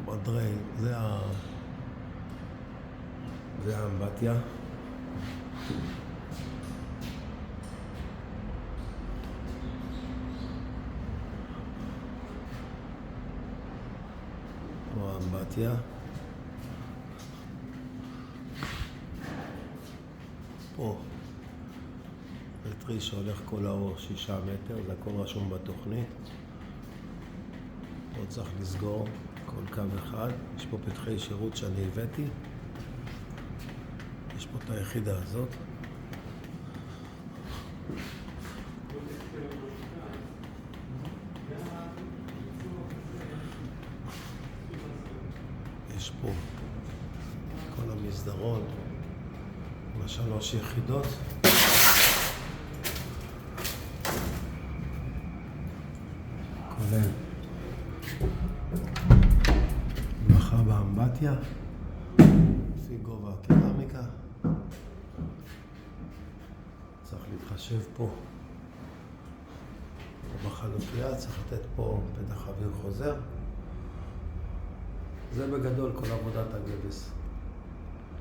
מדרי, זה האמבטיה. פה האמבטיה. פה פטרי שהולך כל האור 6 מטר, זה הכל רשום בתוכנית. פה צריך לסגור כל קו אחד. יש פה פתחי שירות שאני הבאתי. יש פה את היחידה הזאת. יש פה כל המסדרון עם 3 יחידות. כולל מלאכה באמבטיה לפי גובה הקרמיקה. צריך להתחשב פה בחלופייה, צריך לתת פה פתח אוויר חוזר. זה בגדול כל עבודת הגבס.